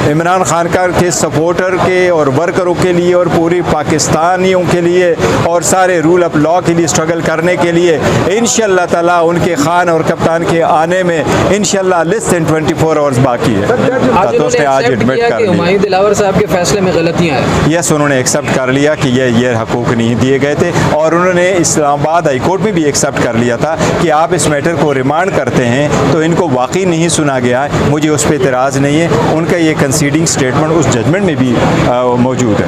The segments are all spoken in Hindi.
इमरान खान का के सपोर्टर के और वर्करों के लिए और पूरी पाकिस्तानियों के लिए और सारे रूल ऑफ लॉ के लिए स्ट्रगल करने के लिए इंशाअल्लाह ताला उनके खान और कप्तान के आने में इंशाअल्लाह लेस देन 24 आवर्स बाकी है। तो उसने आज एडमिट कर लिया हुमायूं दिलावर साहब के फैसले में गलतियाँ हैं। यस, उन्होंने एक्सेप्ट कर लिया कि ये हकूक़ नहीं दिए गए थे और उन्होंने इस्लामाबाद हाई कोर्ट में भी एक्सेप्ट कर लिया था कि आप इस मैटर को रिमांड करते हैं तो इनको वाकई नहीं सुना गया है। मुझे उस पर एतराज़ नहीं है। उनका ये कंसीडिंग स्टेटमेंट उस जजमेंट में भी मौजूद है।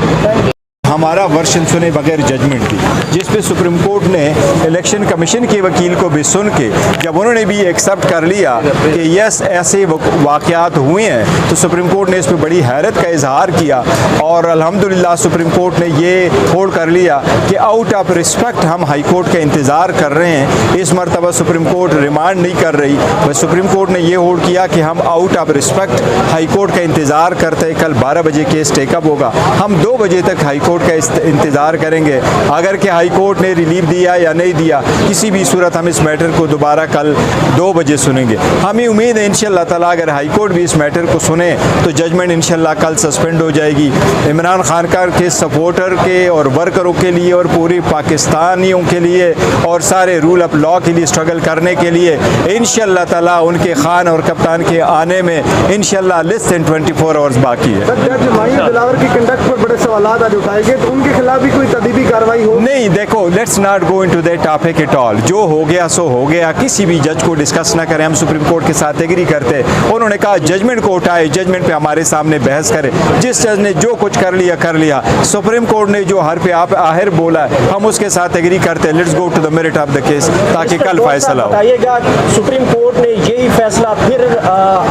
हमारा वर्शन सुने बगैर जजमेंट की, जिस पे सुप्रीम कोर्ट ने इलेक्शन कमीशन के वकील को भी सुन के जब उन्होंने भी एक्सेप्ट कर लिया कि यस ऐसे वाक़यात हुए हैं तो सुप्रीम कोर्ट ने इस पर बड़ी हैरत का इजहार किया और अल्हम्दुलिल्लाह सुप्रीम कोर्ट ने ये होल्ड कर लिया कि आउट ऑफ रिस्पेक्ट हम हाई कोर्ट का इंतज़ार कर रहे हैं। इस मरतबा सुप्रीम कोर्ट रिमांड नहीं कर रही, बस सुप्रीम कोर्ट ने ये होल्ड किया कि हम out of respect high court का इंतज़ार करते। कल 12 बजे केस टेकअप होगा, हम 2 बजे तक हाई कोर्ट का इंतज़ार करेंगे। अगर कि हाई कोर्ट ने रिलीफ दिया या नहीं दिया, किसी भी सूरत हम इस मैटर को दोबारा कल 2 बजे सुनेंगे। हमें उम्मीद है इंशाअल्लाह ताला अगर हाई कोर्ट भी इस मैटर को सुने तो जजमेंट इंशाअल्लाह कल सस्पेंड हो जाएगी। इमरान खान का के सपोर्टर के और वर्करों के लिए और पूरी पाकिस्तानियों के लिए और सारे रूल ऑफ लॉ के लिए स्ट्रगल करने के लिए इंशाअल्लाह ताला उनके खान और कप्तान के आने में इंशाअल्लाह लेस देन 24 आवर्स बाकी है। जज हुमायूं दिलावर की कंडक्ट पर बड़े सवालात आज उठाए गए, तो उनके खिलाफ भी कोई तदीबी कार्रवाई हो? नहीं, देखो, let's not go into that topic at all. जो हो गया सो हो गया, किसी भी जज को डिस्कस ना करें। हम सुप्रीम कोर्ट के साथ एग्री करते हैं। उन्होंने कहा जजमेंट को उठाए, जजमेंट पे हमारे सामने बहस करें। जिस जज ने जो कुछ कर लिया। सुप्रीम कोर्ट ने जो हर पे आप आहिर बोला है हम उसके साथ एग्री करते हैं। Let's go to the merit of the case ताकि कल फैसला हो। बताइएगा, सुप्रीम कोर्ट ने यही फैसला फिर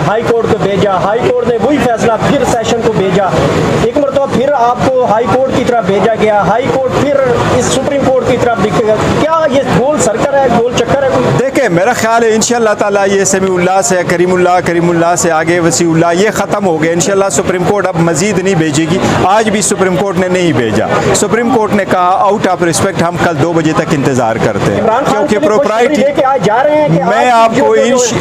हाई कोर्ट को भेजा, हाई कोर्ट ने वही फैसला फिर सेशन को भेजा, एक मरतबा फिर आपको हाई कोर्ट की तरफ भेजा गया, हाई कोर्ट फिर इस सुप्रीम कोर्ट की तरफ दिखेगा। क्या ये गोल सर्कल है, गोल चक्कर है? देखिए, मेरा ख्याल है इंशाअल्लाह ताला ये समीउल्लाह से करीमुल्लाह से आगे वसीउल्लाह ये ख़त्म हो गया। इंशाअल्लाह सुप्रीम कोर्ट अब मजीद नहीं भेजेगी। आज भी सुप्रीम कोर्ट ने नहीं भेजा। सुप्रीम कोर्ट ने कहा आउट ऑफ रिस्पेक्ट हम कल 2 बजे तक इंतजार करते हैं क्योंकि प्रोप्राइटी मैं आपको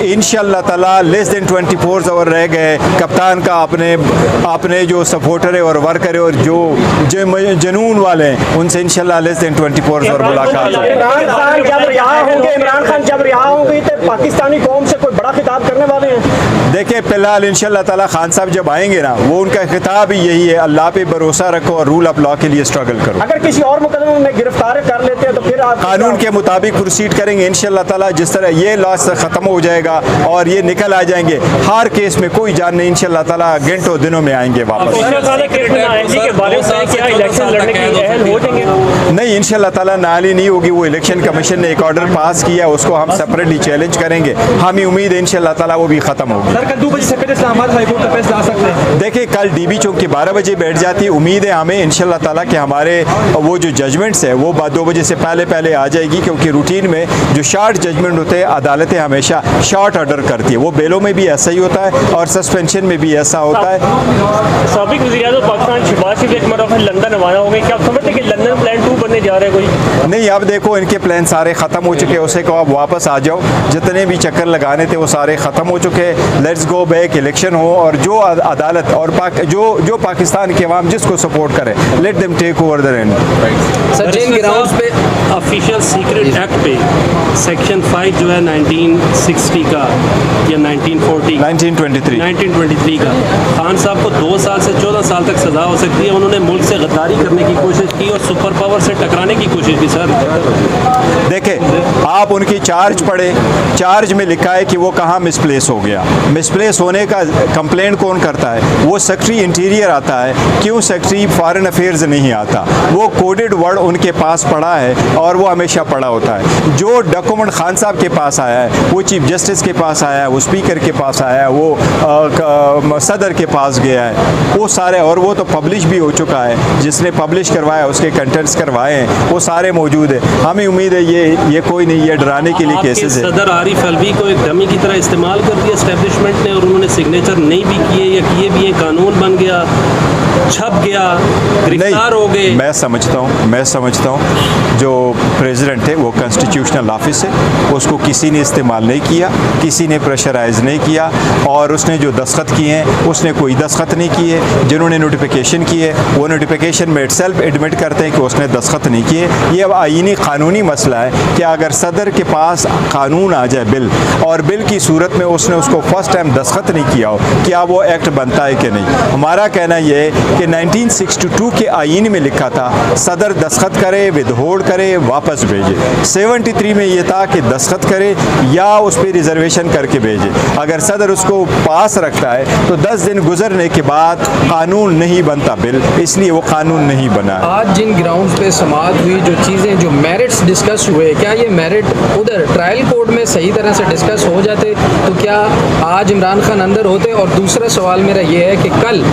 इंशाअल्लाह ताला लेस देन 24 आवर रह गए। कप्तान का अपने जो सपोर्टर है और वर्कर है और जो जनून वाले हैं उनसे इंशाअल्लाह लेस देन 24 आवर मुलाकात है। इमरान खान जब रिहा होंगे तो पाकिस्तानी कौम से कोई बड़ा खिताब करने वाले हैं? देखिए, फिलहाल इंशाअल्लाह ताला खान साहब जब आएंगे ना, वो उनका खिताब ही यही है, अल्लाह पे भरोसा रखो और रूल ऑफ लॉ के लिए स्ट्रगल करो। अगर किसी और मुकदमे में गिरफ्तार कर लेते हैं तो फिर आप कानून के मुताबिक प्रोसीड करेंगे इंशाअल्लाह ताला। जिस तरह ये लॉ खत्म हो जाएगा और ये निकल आ जाएंगे, हर केस में कोई जान नहीं, इंशाअल्लाह ताला घंटों दिनों में आएंगे वापस। नहीं, इंशाअल्लाह ताला नाली नहीं होगी। वो इलेक्शन कमीशन ने एक ऑर्डर पास किया, उसको हम सेपरेटली चैलेंज करेंगे। हमें उम्मीद है इंशाअल्लाह ताला वो भी खत्म होगी। सर, कल 2 बजे से पहले इस्लामाबाद हाई कोर्ट का फैसला आ सकते हैं? देखिए, कल डीबी चौक के 12 बजे बैठ जाती। उम्मीद है हमें इंशाअल्लाह ताला कि हमारे वो जो जजमेंट्स है वो 2 बजे से पहले आ जाएगी क्योंकि रूटीन में जो शॉर्ट जजमेंट होते हैं अदालतें हमेशा शॉर्ट ऑर्डर करती है। वो बेलों में भी ऐसा ही होता है और सस्पेंशन में भी ऐसा होता है। साबिक वज़ीर-ए-आज़म पाकिस्तान शहबाज शरीफ एक मरतबा लंदन रवाना हो गए, क्या आप समझते हैं कि लंदन प्लान 2 बनने जा रहे हैं कोई? नहीं, अब देखो इनके प्लान सारे ख़त्म हो चुके हैं। उसे कहो आप वापस आ जाओ, जितने भी चक्कर लगाने थे वो सारे ख़त्म हो चुके हैं। लेट्स गो बैक, इलेक्शन हो और जो अदालत और जो पाकिस्तान के अवाम जिसको सपोर्ट करे, let them take over the reign. Sir, jail grounds पे ऑफिशियल सीक्रेट एक्ट पे सेक्शन 5 जो है 1960 का या 1923 का, खान साहब को 2 साल से 14 साल तक सज़ा हो सकती है। उन्होंने मुल्क से गद्दारी करने की कोशिश की और सुपर पावर से टकराने की कोशिश की। सर देखें, आप उनकी चार्ज पढ़े, चार्ज में लिखा है कि वो कहाँ मिसप्लेस हो गया। मिसप्लेस होने का कंप्लेंट कौन करता है? वो सेक्रेटरी इंटीरियर आता है। क्यों सेक्रेटरी फॉरेन अफेयर्स नहीं आता? वो कोडेड वर्ड उनके पास पड़ा है और वो हमेशा पड़ा होता है। जो डॉक्यूमेंट खान साहब के पास आया है वो चीफ जस्टिस के पास आया है, वो स्पीकर के पास आया है, वो सदर के पास गया है, वो सारे, और वो तो पब्लिश भी हो चुका है। जिसने पब्लिश करवाया उसके कंटेंट्स करवाए हैं। वो सारे मौजूद है। हमें उम्मीद है ये कोई नहीं, ये डराने के लिए आपके केसेस है। सदर आरिफ अलवी को एक डमी की तरह इस्तेमाल कर दिया एस्टेब्लिशमेंट ने, और उन्होंने सिग्नेचर नहीं भी किए या किए भी हैं, कानून बन गया, छप गया, गिरफ्तार हो गए। मैं समझता हूँ जो प्रेसिडेंट है वो कॉन्स्टिट्यूशनल ऑफिस है, उसको किसी ने इस्तेमाल नहीं किया, किसी ने प्रेशराइज नहीं किया, और उसने जो दस्तखत किए हैं उसने कोई दस्तखत नहीं किए। जिन्होंने नोटिफिकेशन किए वो नोटिफिकेशन में इटसेल्फ एडमिट करते हैं कि उसने दस्तखत नहीं किए। ये अब आईनी कानूनी मसला है कि अगर सदर के पास कानून आ जाए बिल, और बिल की सूरत में उसने उसको फर्स्ट टाइम दस्तखत नहीं किया हो, क्या वो एक्ट बनता है कि नहीं। हमारा कहना यह है कि 1962 के आईन में लिखा था सदर दस्तखत करे, विदहोल्ड करे, वापस भेजे। 73 में ये था कि दस्तखत करे या उस पर रिजर्वेशन करके भेजे। अगर सदर उसको पास रखता है तो 10 दिन गुजरने के बाद कानून नहीं बनता बिल, इसलिए वो कानून नहीं बना। आज जिन ग्राउंड्स पे समाअत हुई, जो चीज़ें, जो मेरिट्स डिस्कस हुए, क्या ये मेरिट उधर ट्रायल कोर्ट में सही तरह से डिस्कस हो जाते तो क्या आज इमरान खान अंदर होते। और दूसरा सवाल मेरा ये है कि कल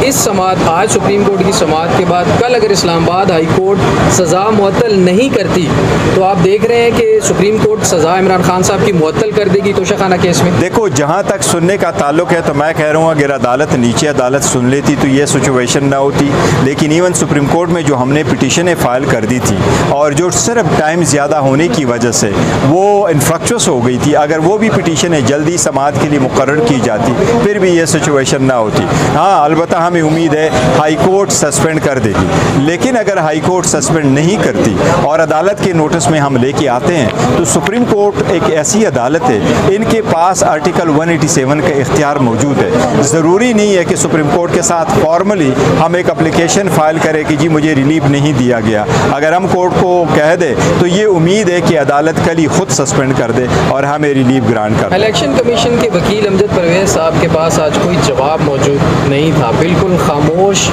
इस समाअत, आज सुप्रीम कोर्ट की समाअत के बाद कल अगर इस्लामाबाद हाई कोर्ट सज़ा मुअत्तल नहीं करती तो आप देख रहे हैं कि सुप्रीम कोर्ट सज़ा इमरान खान साहब की मुअत्तल कर देगी तोशाखाना केस में। देखो, जहाँ तक सुनने का ताल्लुक है तो मैं कह रहा हूँ अगर अदालत नीचे अदालत सुन लेती तो ये सिचुएशन ना होती। लेकिन इवन सुप्रीम कोर्ट में जो हमने पिटीशनें फ़ाइल कर दी थी और जो सिर्फ टाइम ज़्यादा होने की वजह से वो इन्फ्रक्चुअस हो गई थी, अगर वो भी पिटीशनें जल्दी समाअत के लिए मुकर्रर की जाती फिर भी ये सिचुएशन ना होती। हाँ, अलबत्ता हमें उम्मीद है हाई कोर्ट सस्पेंड कर देगी, लेकिन अगर हाई कोर्ट सस्पेंड नहीं करती और अदालत के नोटिस में हम लेके आते हैं तो सुप्रीम कोर्ट एक ऐसी अदालत है, इनके पास आर्टिकल 187 का इख्तियार मौजूद है। ज़रूरी नहीं है कि सुप्रीम कोर्ट के साथ फॉर्मली हम एक एप्लीकेशन फ़ाइल करें कि जी मुझे रिलीफ नहीं दिया गया। अगर हम कोर्ट को कह दे तो ये उम्मीद है कि अदालत कल ही खुद सस्पेंड कर दे और हमें रिलीफ ग्रांट कर दे। इलेक्शन कमीशन के वकील अमजद परवेज़ साहब के पास आज कोई जवाब मौजूद नहीं था, बिल्कुल खामोश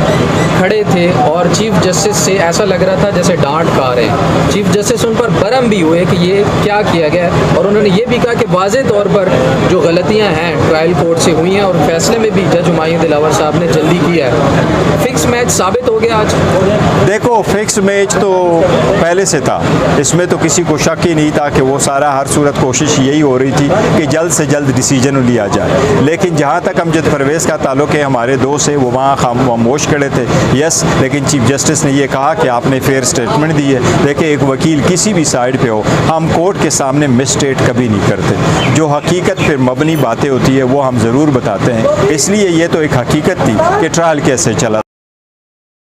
खड़े थे और चीफ जस्टिस से ऐसा लग रहा था जैसे डांट खा रहे हैं। चीफ जस्टिस उन पर बरम भी हुए कि ये क्या किया गया, और उन्होंने ये भी कहा कि वाज़े तौर पर जो गलतियाँ हैं ट्रायल कोर्ट से हुई हैं और फैसले में भी जज हुमायूं दिलावर साहब ने जल्दी किया है। फिक्स मैच साबित हो गया आज। देखो, फिक्स मैच तो पहले से था, इसमें तो किसी को शक ही नहीं था कि वो सारा हर सूरत कोशिश यही हो रही थी कि जल्द से जल्द डिसीजन लिया जाए। लेकिन जहाँ तक अमजद परवेज़ का ताल्लुक है, हमारे दोस्त है वो वहाँ खामोश खड़े थे, यस, लेकिन चीफ जस्टिस ने ये कहा कि आपने फेयर स्टेटमेंट दी है। देखिए, एक वकील किसी भी साइड पे हो, हम कोर्ट के सामने मिसस्टेट कभी नहीं करते। जो हकीकत पर मबनी बातें होती है वो हम ज़रूर बताते हैं। इसलिए ये तो एक हकीकत थी कि ट्रायल कैसे चला।